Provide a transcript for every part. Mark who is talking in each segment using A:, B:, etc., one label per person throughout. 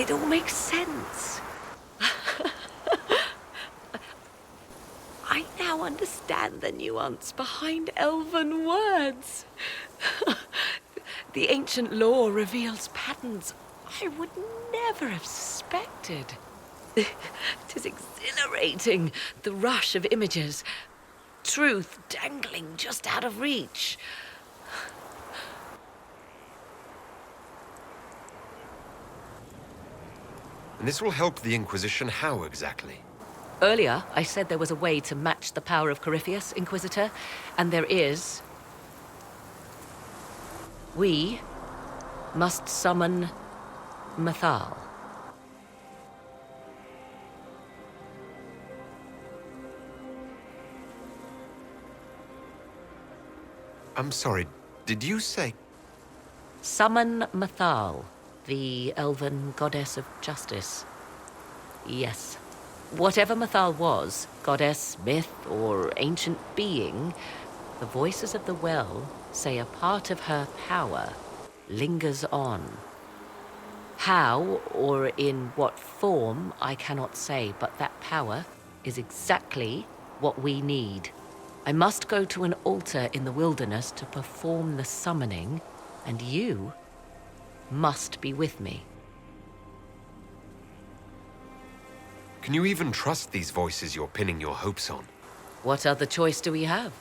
A: It all makes sense. I now understand the nuance behind elven words. The ancient lore reveals patterns I would never have suspected. It is exhilarating, the rush of images. Truth dangling just out of reach.
B: And this will help the Inquisition how exactly?
A: Earlier, I said there was a way to match the power of Corypheus, Inquisitor, and there is. We must summon Mathal.
B: I'm sorry, did you say...
A: Summon Mathal, the elven goddess of justice. Yes. Whatever Mathal was, goddess, myth, or ancient being, the voices of the well say a part of her power lingers on. How, or in what form, I cannot say, but that power is exactly what we need. I must go to an altar in the wilderness to perform the summoning, and you must be with me.
B: Can you even trust these voices you're pinning your hopes on?
A: What other choice do we have?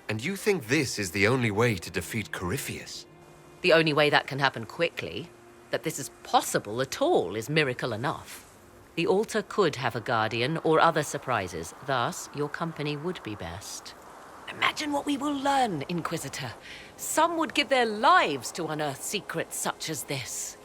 B: And you think this is the only way to defeat Corypheus?
A: The only way that can happen quickly, that this is possible at all, is miracle enough. The altar could have a guardian or other surprises, thus your company would be best. Imagine what we will learn, Inquisitor. Some would give their lives to unearth secrets such as this.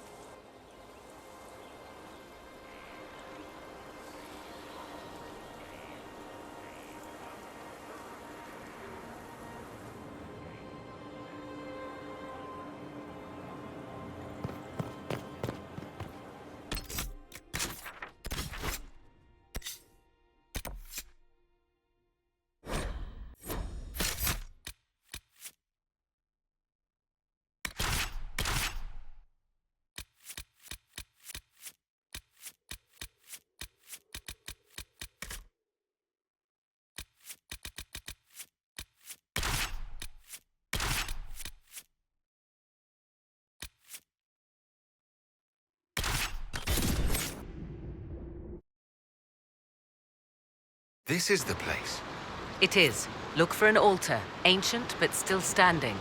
B: This is the place.
A: It is. Look for an altar, ancient but still standing.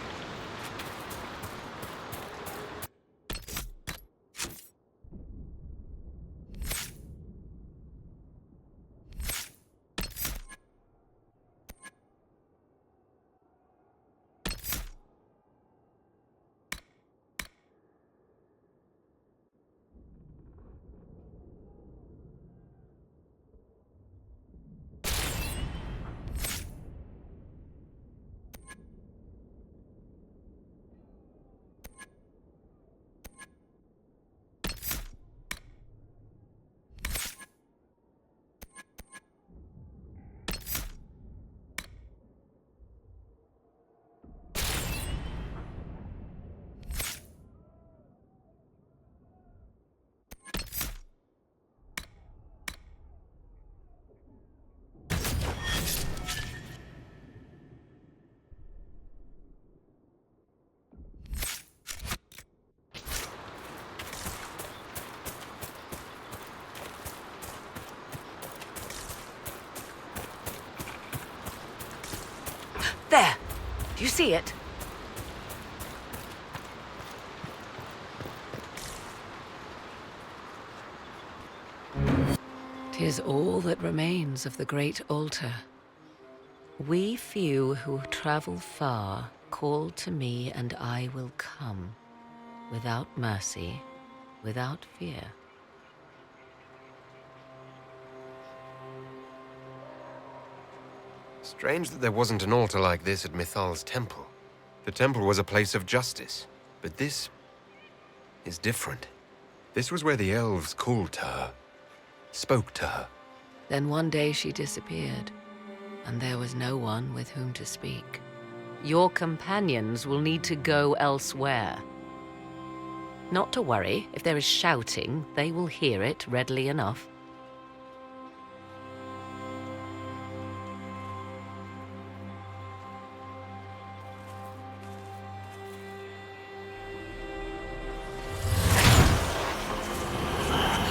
A: There! Do you see it? "'Tis all that remains of the great altar. We few who travel far call to me, and I will come, without mercy, without fear."
B: Strange that there wasn't an altar like this at Mithal's temple. The temple was a place of justice, but this is different. This was where the elves called to her, spoke to her.
A: Then one day she disappeared, and there was no one with whom to speak. Your companions will need to go elsewhere. Not to worry. If there is shouting, they will hear it readily enough.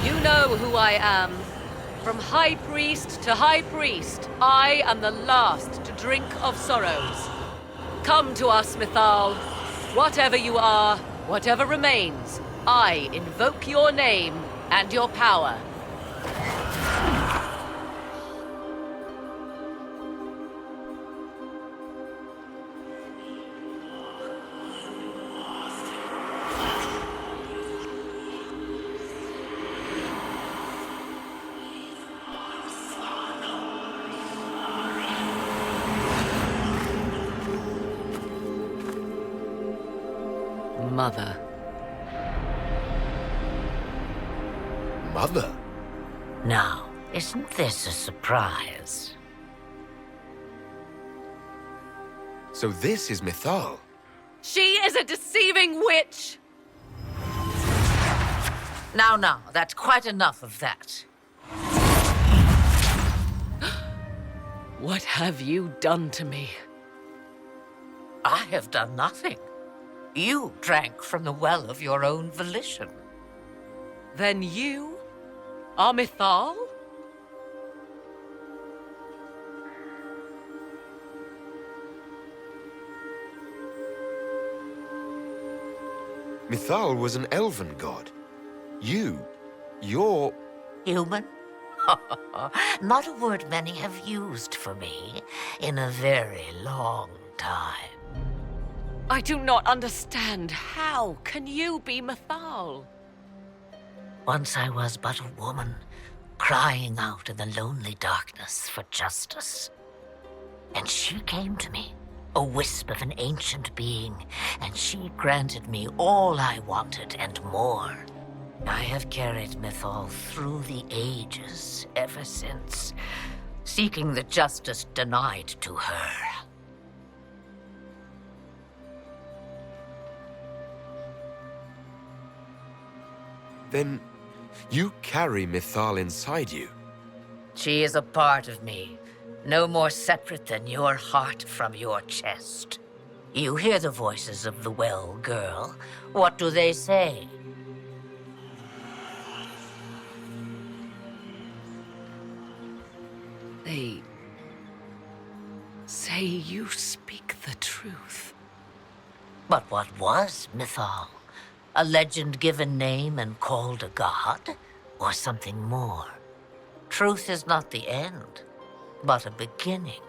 A: You know who I am. From High Priest to High Priest, I am the last to drink of sorrows. Come to us, Mythal. Whatever you are, whatever remains, I invoke your name and your power. Mother.
B: Mother?
C: Now, isn't this a surprise?
B: So this is Mythal.
A: She is a deceiving witch!
C: Now, that's quite enough of that.
A: What have you done to me?
C: I have done nothing. You drank from the well of your own volition.
A: Then you are Mythal?
B: Mythal was an elven god. You're...
C: Human? Not a word many have used for me in a very long time.
A: I do not understand. How can you be Mythal?
C: Once I was but a woman, crying out in the lonely darkness for justice. And she came to me, a wisp of an ancient being, and she granted me all I wanted and more. I have carried Mythal through the ages ever since, seeking the justice denied to her.
B: Then you carry Mythal inside you.
C: She is a part of me, no more separate than your heart from your chest. You hear the voices of the well girl. What do they say?
A: They say you speak the truth.
C: But what was Mythal? A legend given name and called a god? Or something more? Truth is not the end, but a beginning.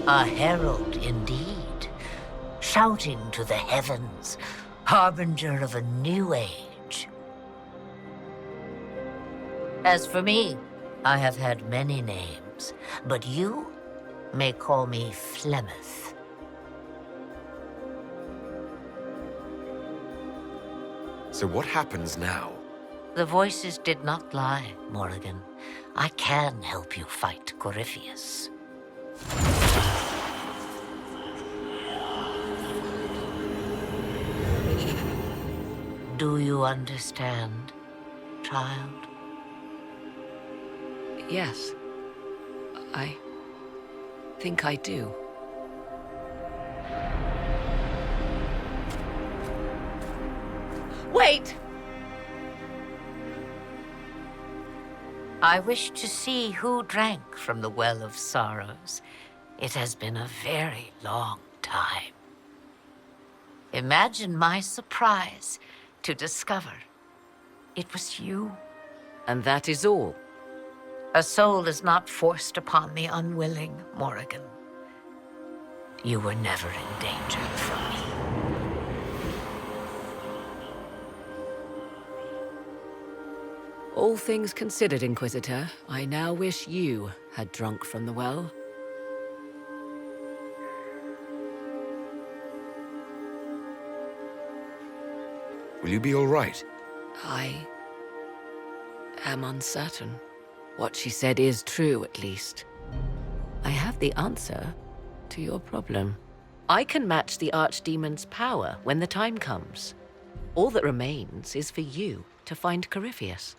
C: A herald indeed, shouting to the heavens, harbinger of a new age. As for me, I have had many names, but you may call me Flemeth.
B: So what happens now?
C: The voices did not lie, Morrigan. I can help you fight Corypheus. Do you understand, child?
A: Yes. I think I do. Wait!
C: I wish to see who drank from the Well of Sorrows. It has been a very long time. Imagine my surprise to discover it was you.
A: And that is all.
C: A soul is not forced upon the unwilling, Morrigan. You were never in danger from me.
A: All things considered, Inquisitor, I now wish you had drunk from the well.
B: Will you be all right?
A: I am uncertain. What she said is true, at least. the answer to your problem. I can match the Archdemon's power when the time comes. All that remains is for you to find Corypheus.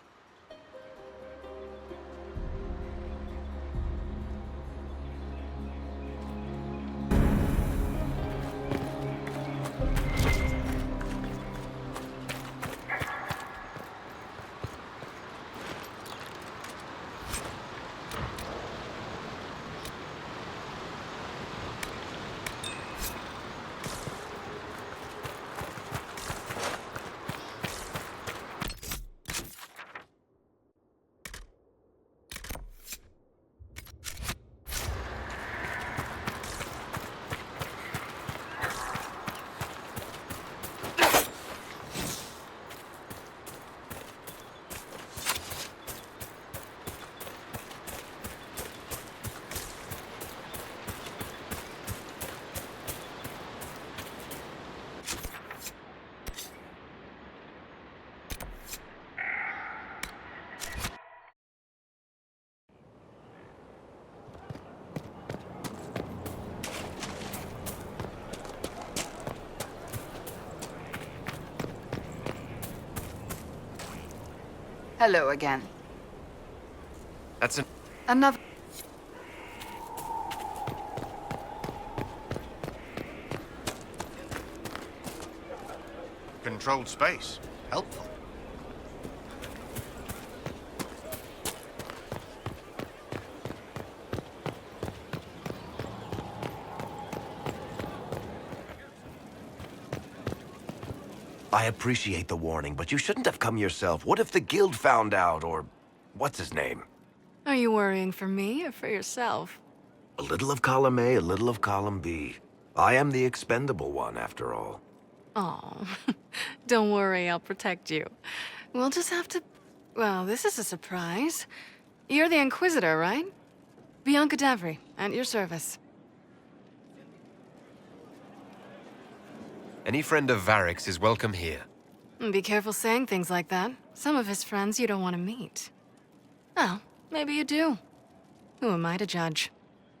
D: Hello again.
B: That's
D: Another...
E: Controlled space. Helpful.
F: I appreciate the warning, but you shouldn't have come yourself. What if the guild found out, or... what's his name?
G: Are you worrying for me or for yourself?
F: A little of column A, a little of column B. I am the expendable one, after all.
G: Oh, don't worry, I'll protect you. We'll just have to... Well, this is a surprise. You're the Inquisitor, right? Bianca Davry, at your service.
B: any friend of Varric's is welcome here.
G: Be careful saying things like that. Some of his friends you don't want to meet. Well, maybe you do. Who am I to judge?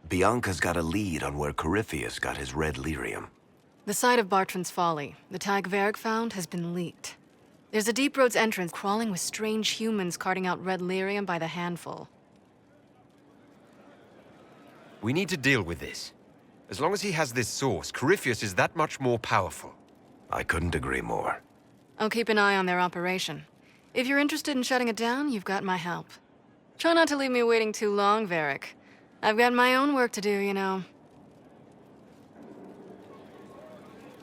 F: Bianca's got a lead on where Corypheus got his red lyrium.
G: The site of Bartran's Folly, the tag Varric found, has been leaked. There's a Deep Roads entrance crawling with strange humans carting out red lyrium by the handful.
B: We need to deal with this. As long as he has this source, Corypheus is that much more powerful.
F: I couldn't agree more.
G: I'll keep an eye on their operation. If you're interested in shutting it down, you've got my help. Try not to leave me waiting too long, Varric. I've got my own work to do, you know.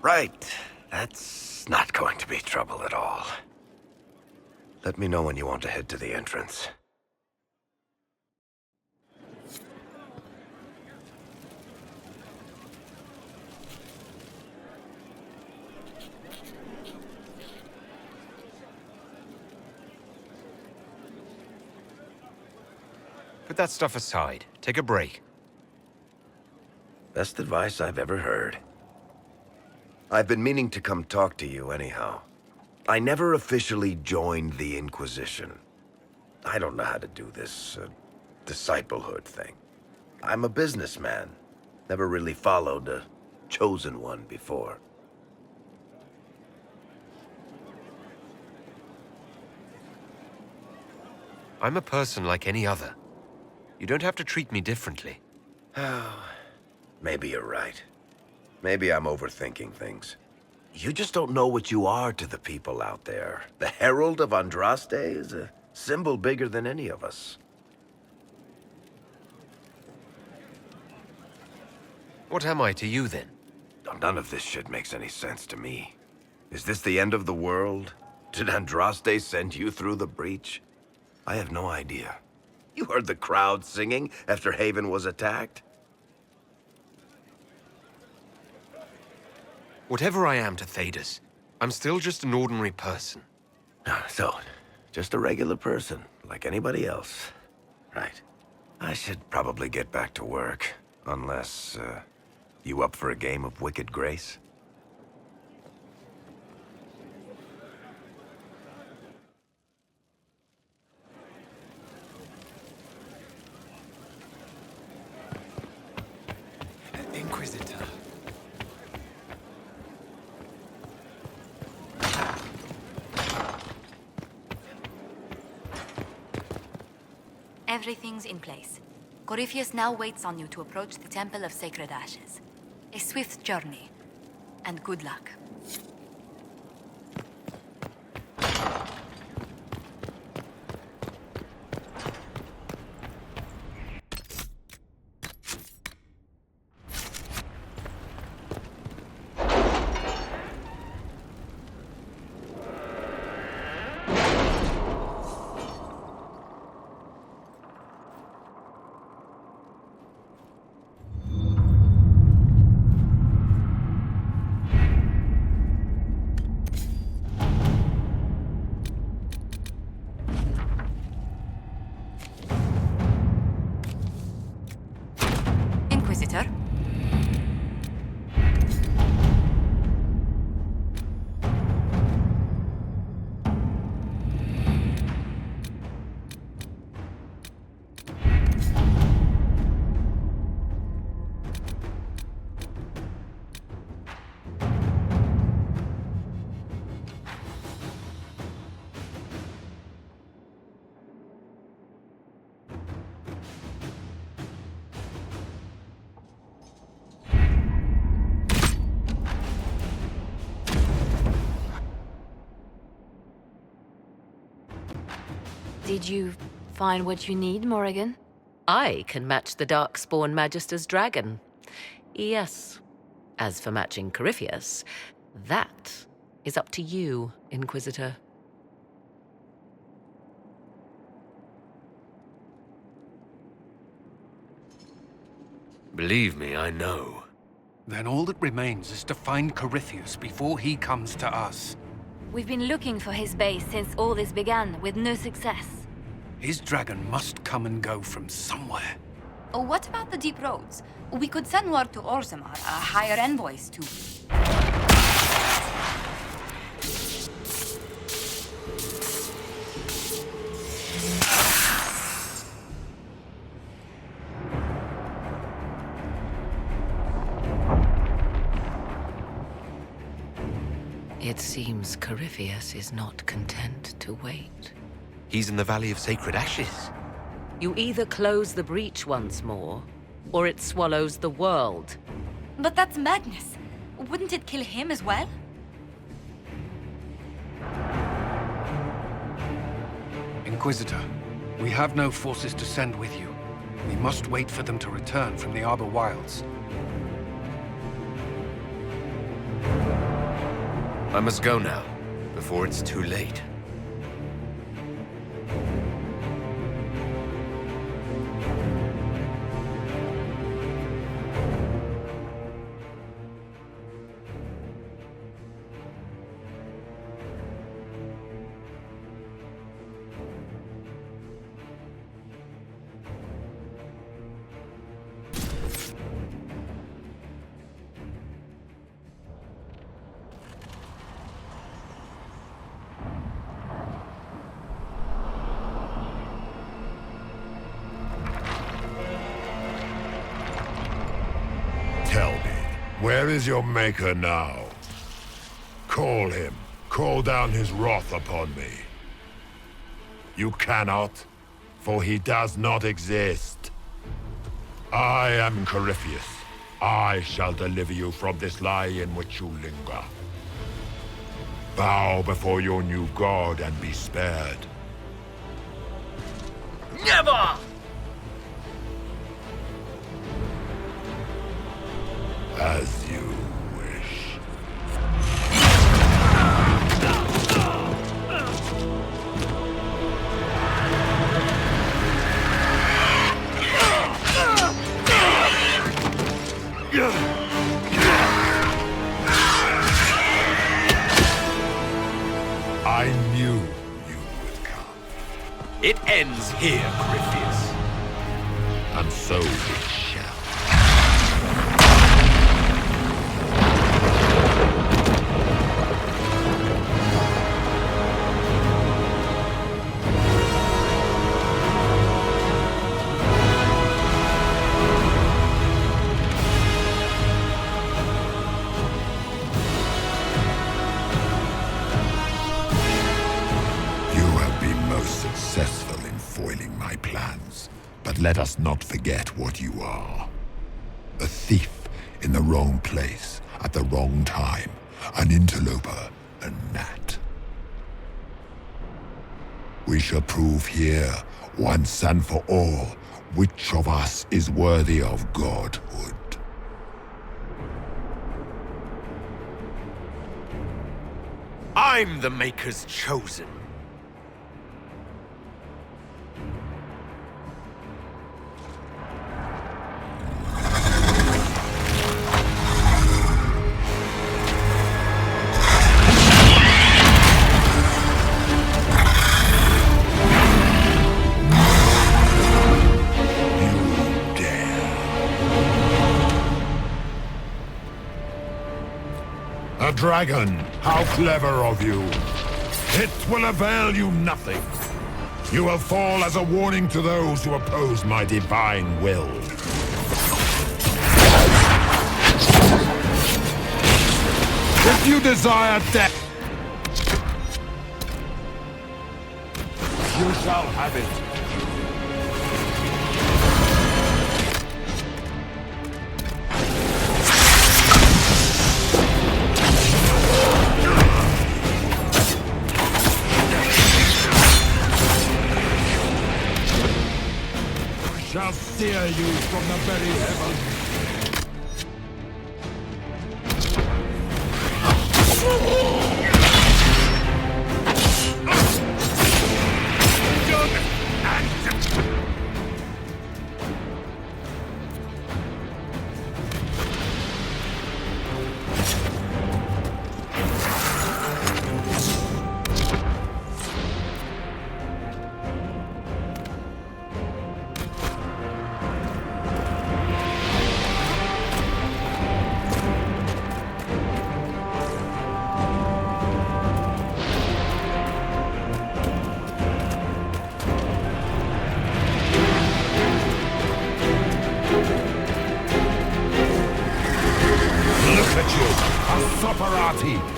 F: Right. That's not going to be trouble at all. Let me know when you want to head to the entrance.
B: Put that stuff aside. Take a break.
F: Best advice I've ever heard. I've been meaning to come talk to you anyhow. I never officially joined the Inquisition. I don't know how to do this, disciplehood thing. I'm a businessman. Never really followed a chosen one before.
B: I'm a person like any other. You don't have to treat me differently.
F: Maybe you're right. Maybe I'm overthinking things. You just don't know what you are to the people out there. The Herald of Andraste is a symbol bigger than any of us.
B: What am I to you, then?
F: None of this shit makes any sense to me. Is this the end of the world? Did Andraste send you through the breach? I have no idea. You heard the crowd singing after Haven was attacked?
B: Whatever I am to Thedas, I'm still just an ordinary person.
F: So, just a regular person, like anybody else. Right. I should probably get back to work. Unless, you up for a game of Wicked Grace?
H: Everything's in place. Corypheus now waits on you to approach the Temple of Sacred Ashes. A swift journey, and good luck. Inquisitor? Did you find what you need, Morrigan?
A: I can match the Darkspawn Magister's dragon. Yes. As for matching Corypheus, that is up to you, Inquisitor.
B: Believe me, I know.
I: Then all that remains is to find Corypheus before he comes to us.
H: We've been looking for his base since all this began, with no success.
I: His dragon must come and go from somewhere.
H: Oh, what about the deep roads? We could send word to Orzammar, hire envoys to...
A: It seems Corypheus is not content to wait.
B: He's in the Valley of Sacred Ashes.
A: You either close the breach once more, or it swallows the world.
H: But that's madness. Wouldn't it kill him as well?
I: Inquisitor, we have no forces to send with you. We must wait for them to return from the Arbor Wilds.
B: I must go now, before it's too late.
J: Tell me, where is your maker now? Call him. Call down his wrath upon me. You cannot, for he does not exist. I am Corypheus. I shall deliver you from this lie in which you linger. Bow before your new god and be spared.
B: Never!
J: As you wish. I knew you would come.
B: It ends here, Corypheus.
J: And so it shall. You have been most successful in foiling my plans. But let us not forget what you are. A thief in the wrong place, at the wrong time. An interloper, a gnat. We shall prove here, once and for all, which of us is worthy of godhood.
B: I'm the Maker's chosen.
J: A dragon! How clever of you! It will avail you nothing. You will fall as a warning to those who oppose my divine will. If you desire death, you shall have it. Shall steer you from the very heavens.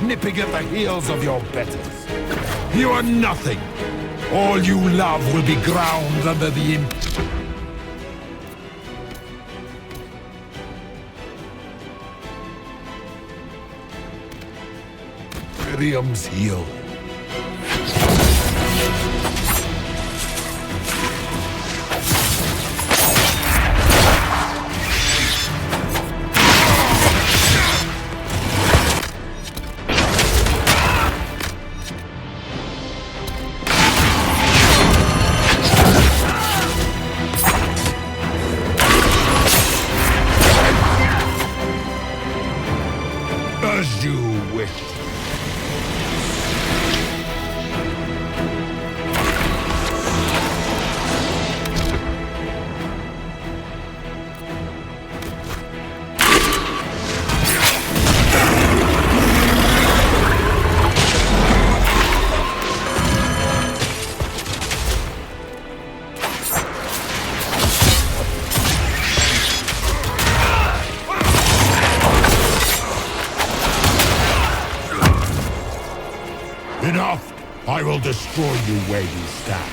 J: Nipping at the heels of your betters. You are nothing. All you love will be ground under the Imperium's heel. As you wish. Enough! I will destroy you where you stand.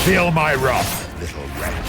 J: Feel my wrath, little wretch.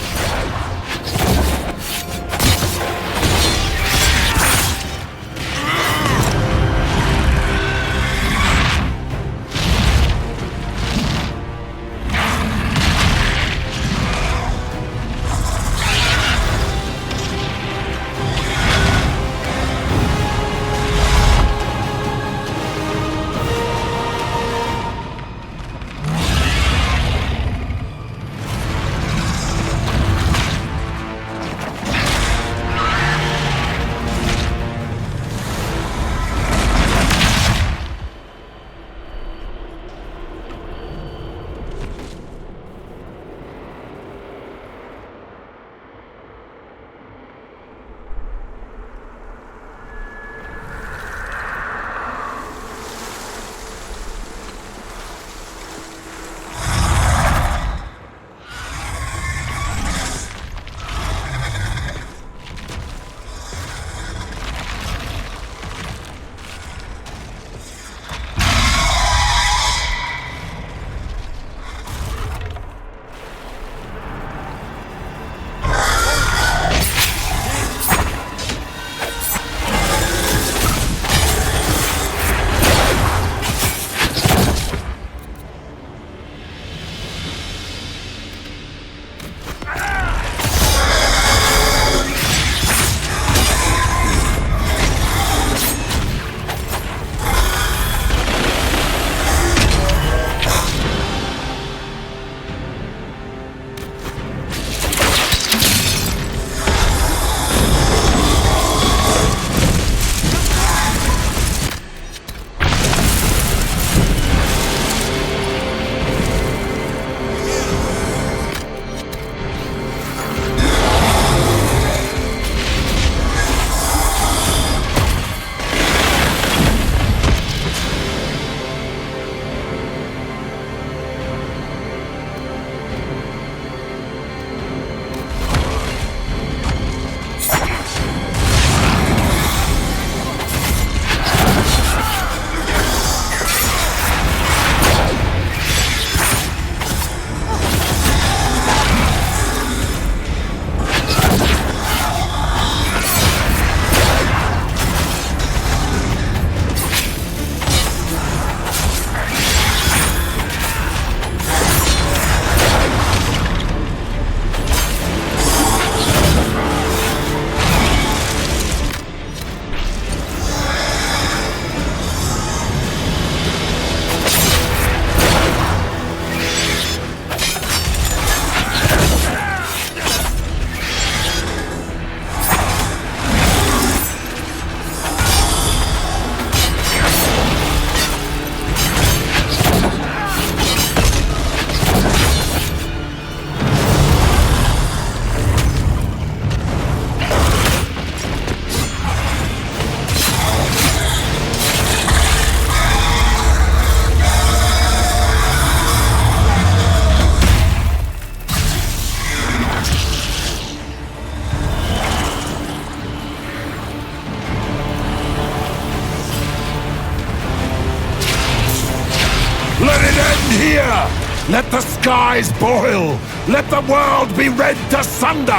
J: Here! Let the skies boil! Let the world be rent asunder!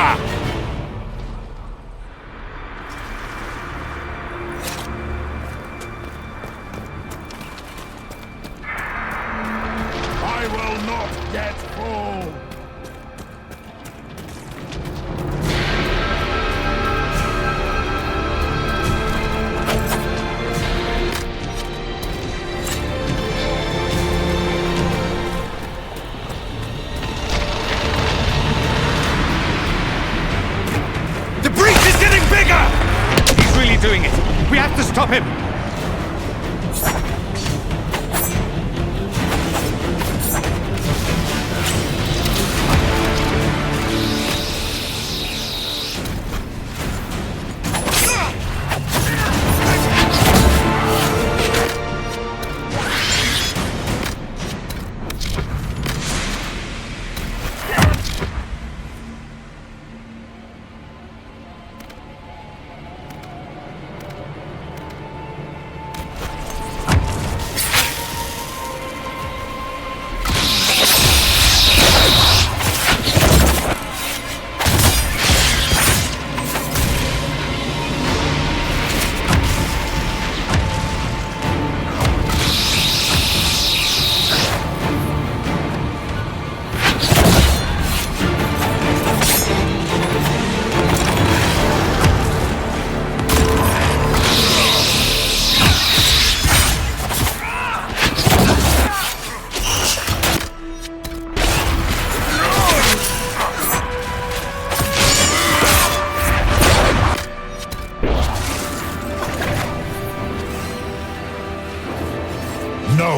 J: I will not yet fall!
I: Doing it. We have to stop him.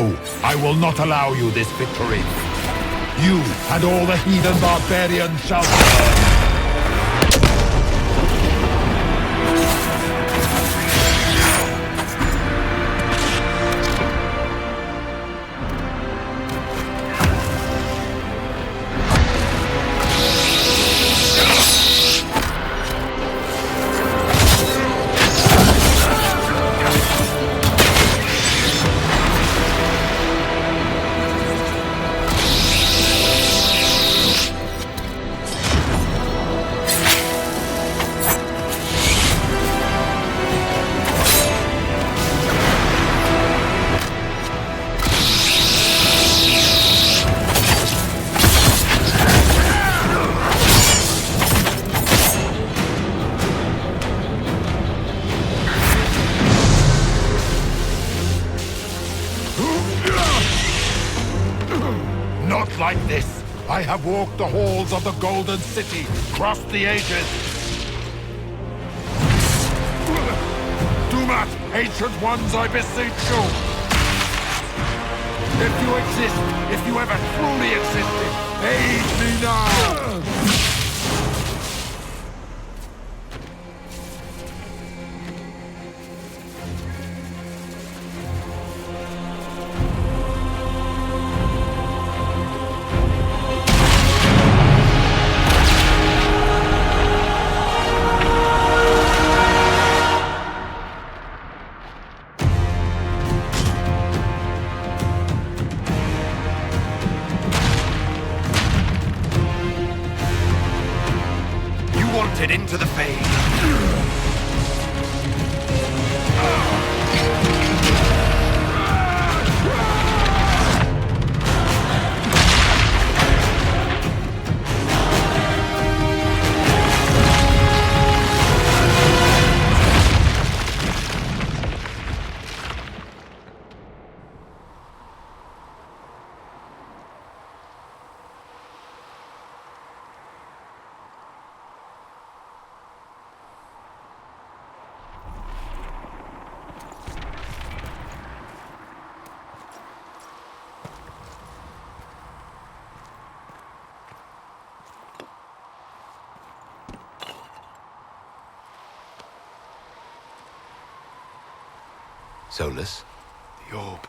J: No, I will not allow you this victory. You and all the heathen barbarians shall burn. Not like this. I have walked the halls of the Golden City, crossed the ages. Do not, ancient ones, I beseech you. If you exist, if you ever truly existed, aid me now!
B: Into the fade. Solus?
I: The orb.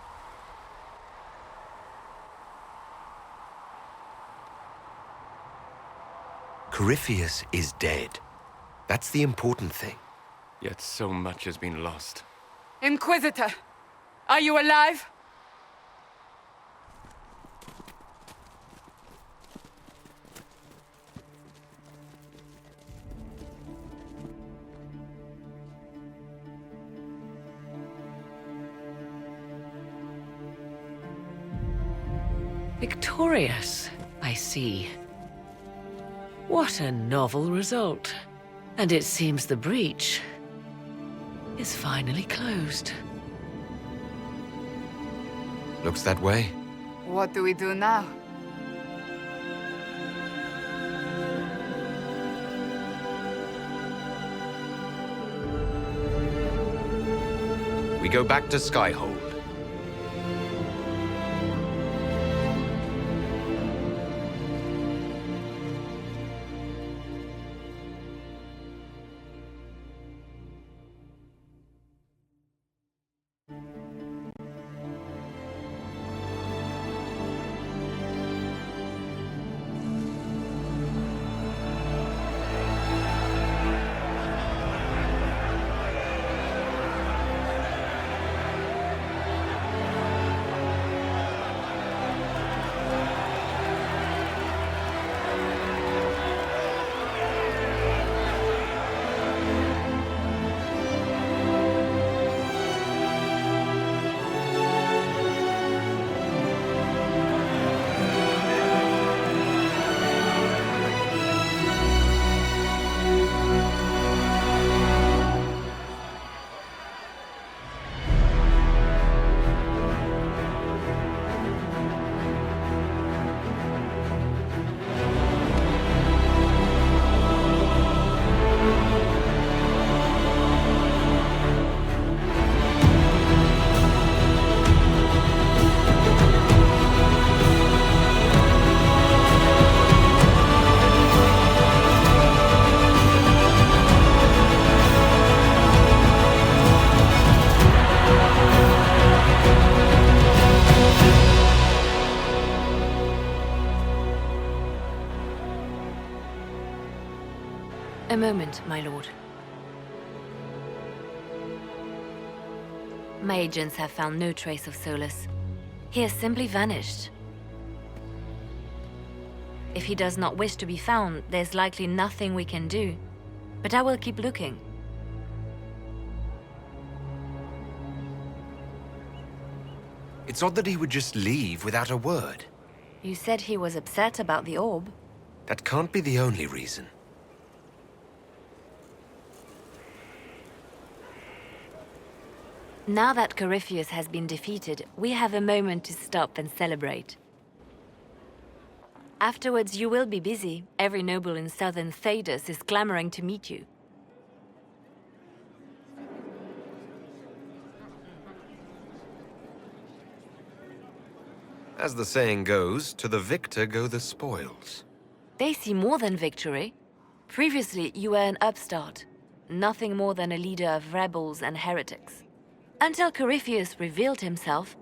B: Corypheus is dead. That's the important thing.
I: Yet so much has been lost.
D: Inquisitor! Are you alive?
A: Victorious, I see. What a novel result. And it seems the breach is finally closed.
B: Looks that way.
D: What do we do now?
B: We go back to Skyhold.
G: A moment, my lord. My agents have found no trace of Solus. He has simply vanished. If he does not wish to be found, there's likely nothing we can do. But I will keep looking.
B: It's odd that he would just leave without a word.
G: You said he was upset about the orb.
B: That can't be the only reason.
G: Now that Corypheus has been defeated, we have a moment to stop and celebrate. Afterwards, you will be busy. Every noble in southern Thedas is clamoring to meet you.
B: As the saying goes, to the victor go the spoils.
G: They see more than victory. Previously, you were an upstart. Nothing more than a leader of rebels and heretics. Until Corypheus revealed himself,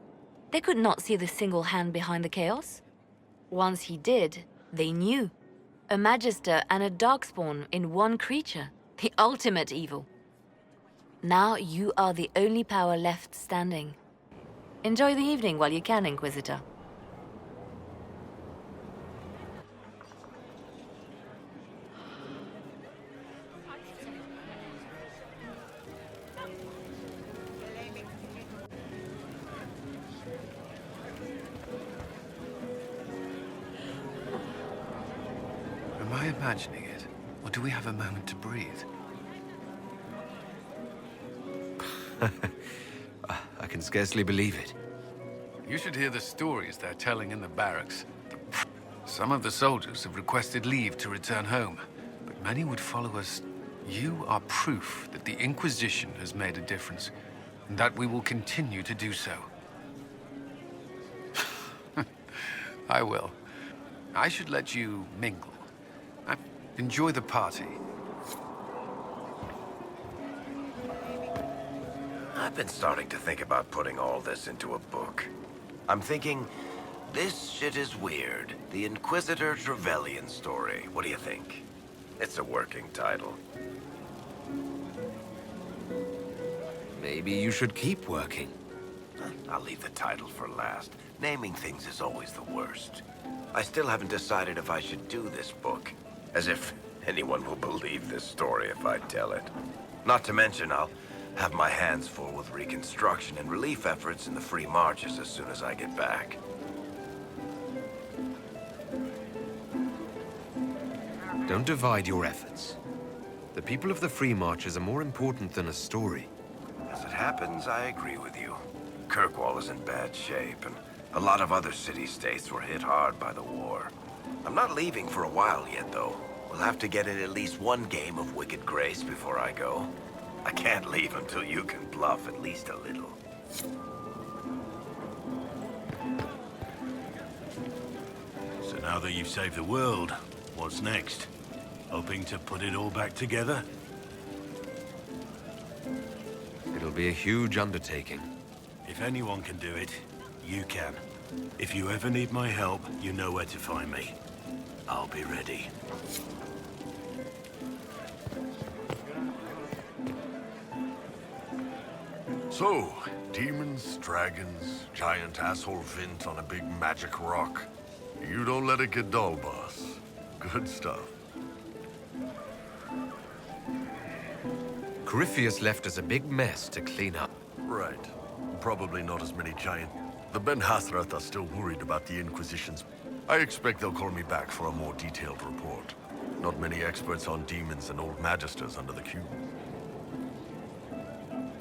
G: they could not see the single hand behind the chaos. Once he did, they knew. A Magister and a Darkspawn in one creature. The ultimate evil. Now you are the only power left standing. Enjoy the evening while you can, Inquisitor.
I: Am I imagining it? Or do we have a moment to breathe?
B: I can scarcely believe it.
I: You should hear the stories they're telling in the barracks. Some of the soldiers have requested leave to return home, but many would follow us. You are proof that the Inquisition has made a difference, and that we will continue to do so. I will. I should let you mingle. Enjoy the party.
F: I've been starting to think about putting all this into a book. I'm thinking, this shit is weird. The Inquisitor Trevelyan story. What do you think? It's a working title.
B: Maybe you should keep working.
F: I'll leave the title for last. Naming things is always the worst. I still haven't decided if I should do this book. As if anyone will believe this story if I tell it. Not to mention, I'll have my hands full with reconstruction and relief efforts in the Free Marches as soon as I get back.
B: Don't divide your efforts. The people of the Free Marches are more important than a story.
F: As it happens, I agree with you. Kirkwall is in bad shape, and a lot of other city-states were hit hard by the war. I'm not leaving for a while yet, though. We'll have to get in at least one game of Wicked Grace before I go. I can't leave until you can bluff at least a little.
K: So now that you've saved the world, what's next? Hoping to put it all back together?
B: It'll be a huge undertaking.
K: If anyone can do it, you can. If you ever need my help, you know where to find me. I'll be ready.
J: So, demons, dragons, giant asshole Vint on a big magic rock. You don't let it get dull, boss. Good stuff.
B: Corypheus left us a big mess to clean up.
J: Right. Probably not as many giant... The Ben Hathrath are still worried about the Inquisitions. I expect they'll call me back for a more detailed report. Not many experts on demons and old magisters under the Cube.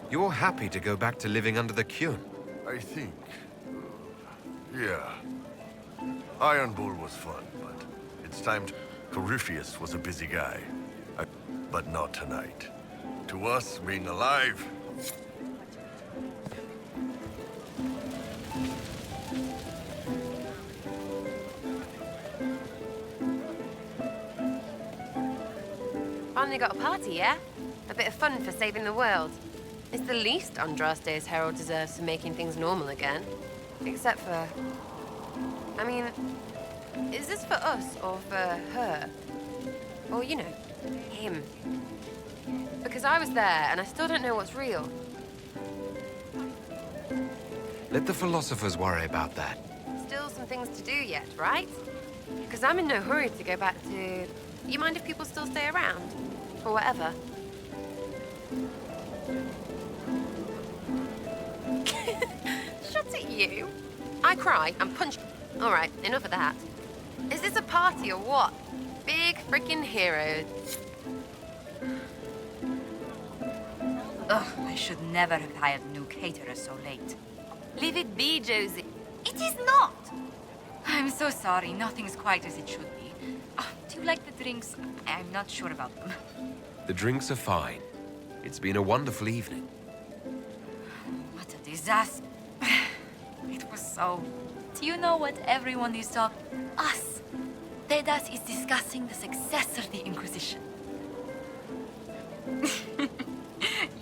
B: You're happy to go back to living under the Cune?
J: I think... yeah. Iron Bull was fun, but it's time to... Corypheus was a busy guy. But not tonight. To us, being alive...
L: Finally got a party, yeah? A bit of fun for saving the world. It's the least Andraste's herald deserves for making things normal again. Except for... I mean, is this for us or for her? Or, you know, Him. Because I was there, and I still don't know what's real.
B: Let the philosophers worry about that.
L: Still some things to do yet, right? Because I'm in no hurry to go back to... You mind if people still stay around? Or whatever? Shut at you. I cry and punch... All right, enough of that. Is this a party or what? Big freaking heroes.
H: Ugh, I should never have hired new caterers so late. Leave it be, Josie. It is not! I'm so sorry, nothing's quite as it should be. Do you like the drinks? I'm not sure about them.
B: The drinks are fine. It's been a wonderful evening.
H: What a disaster. It was so... Do you know what everyone is talking... Us. Tedas is discussing the success of the Inquisition.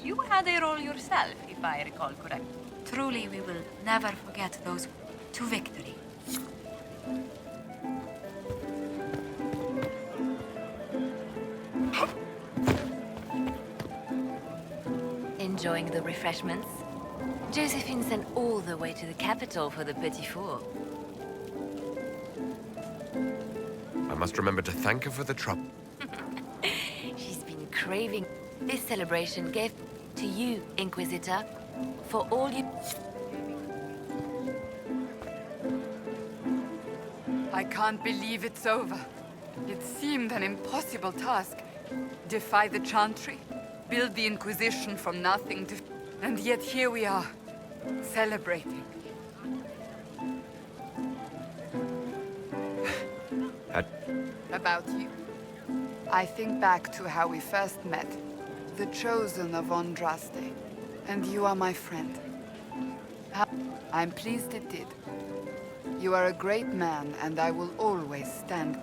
H: You had a role yourself, if I recall correctly. Truly, we will never forget those to victory. Enjoying the refreshments? Josephine sent all the way to the capital for the petit four.
B: I must remember to thank her for the trouble.
H: She's been craving. This celebration gave to you, Inquisitor, for all you...
D: I can't believe it's over. It seemed an impossible task. Defy the Chantry, build the Inquisition from nothing to... And yet here we are, celebrating. About you. I think back to how we first met. The chosen of Andraste. And you are my friend. I'm pleased it did. You are a great man, and I will always stand.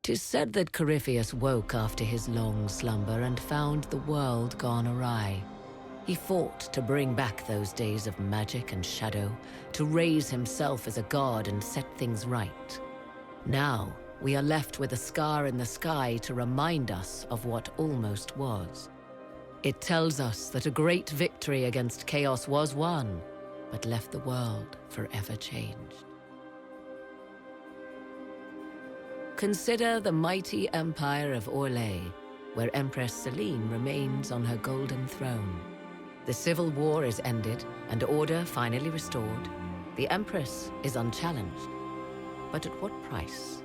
A: Tis said that Corypheus woke after his long slumber and found the world gone awry. He fought to bring back those days of magic and shadow, to raise himself as a god and set things right. Now, we are left with a scar in the sky to remind us of what almost was. It tells us that a great victory against chaos was won, but left the world forever changed. Consider the mighty empire of Orlais, where Empress Celine remains on her golden throne. The civil war is ended and order finally restored. The Empress is unchallenged. But at what price?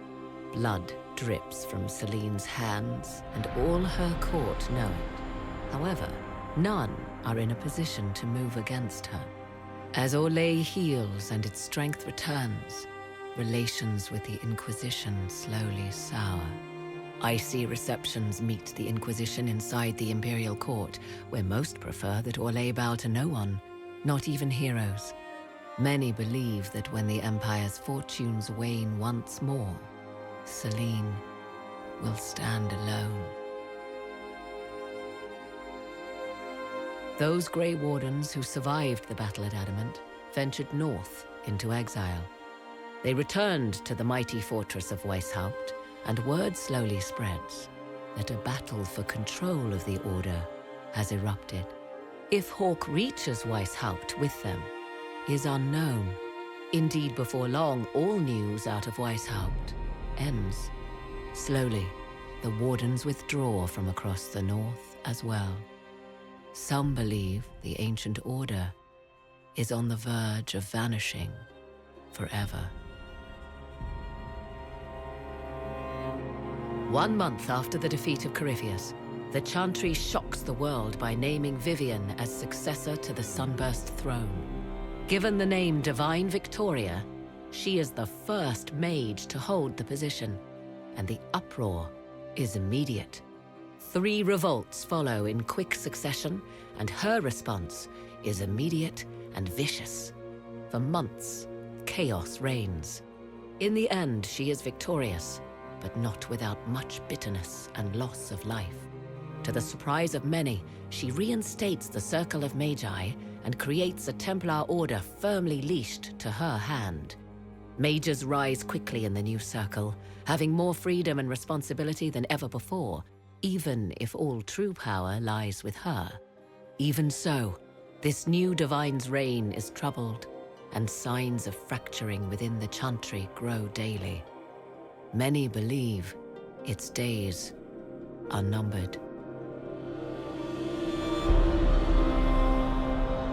A: Blood drips from Celine's hands, and all her court know it. However, none are in a position to move against her. As Orlais heals and its strength returns, relations with the Inquisition slowly sour. Icy receptions meet the Inquisition inside the Imperial Court, where most prefer that Orlais bow to no one, not even heroes. Many believe that when the Empire's fortunes wane once more, Celine will stand alone. Those Grey Wardens who survived the battle at Adamant ventured north into exile. They returned to the mighty fortress of Weishaupt, and word slowly spreads that a battle for control of the Order has erupted. If Hawke reaches Weishaupt with them is unknown. Indeed, before long, all news out of Weishaupt ends. Slowly, the Wardens withdraw from across the north as well. Some believe the ancient Order is on the verge of vanishing forever. 1 month after the defeat of Corypheus, the Chantry shocks the world by naming Vivian as successor to the Sunburst throne. Given the name Divine Victoria, she is the first mage to hold the position, and the uproar is immediate. 3 revolts follow in quick succession, and her response is immediate and vicious. For months, chaos reigns. In the end, she is victorious, but not without much bitterness and loss of life. To the surprise of many, she reinstates the Circle of Magi and creates a Templar order firmly leashed to her hand. Mages rise quickly in the new circle, having more freedom and responsibility than ever before, even if all true power lies with her. Even so, this new divine's reign is troubled, and signs of fracturing within the Chantry grow daily. Many believe its days are numbered.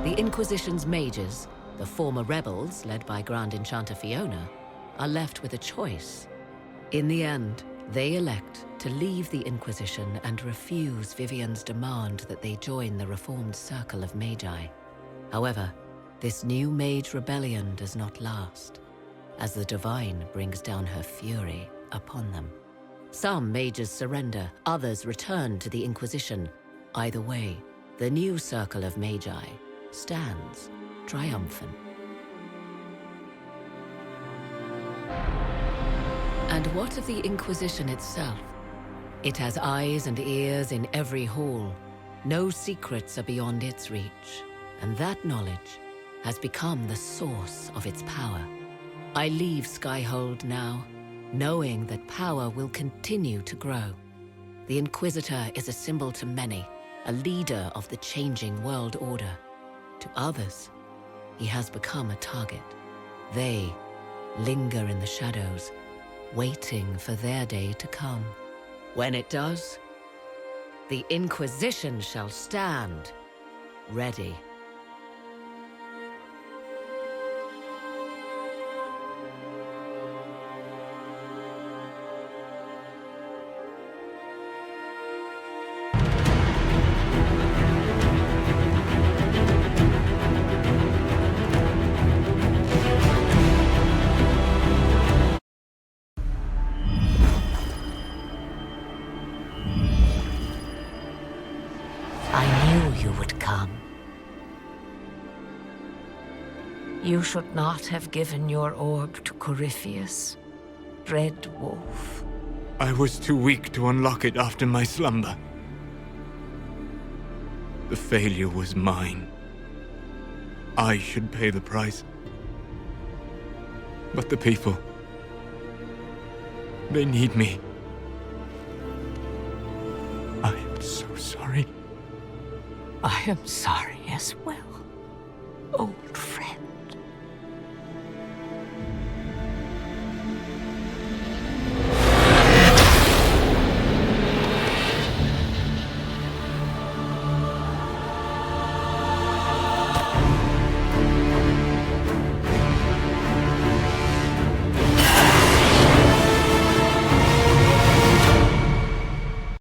A: The Inquisition's mages, the former rebels led by Grand Enchanter Fiona, are left with a choice. In the end, they elect to leave the Inquisition and refuse Vivian's demand that they join the reformed Circle of Magi. However, this new mage rebellion does not last, as the Divine brings down her fury upon them. Some mages surrender, others return to the Inquisition. Either way, the new Circle of Magi stands triumphant. And what of the Inquisition itself? It has eyes and ears in every hall. No secrets are beyond its reach, and that knowledge has become the source of its power. I leave Skyhold now, knowing that power will continue to grow. The Inquisitor is a symbol to many, a leader of the changing world order. To others, he has become a target. They linger in the shadows, waiting for their day to come. When it does, the Inquisition shall stand ready.
C: You should not have given your orb to Corypheus, Red Wolf.
M: I was too weak to unlock it after my slumber. The failure was mine. I should pay the price. But the people, they need me. I am so sorry.
C: I am sorry as well, old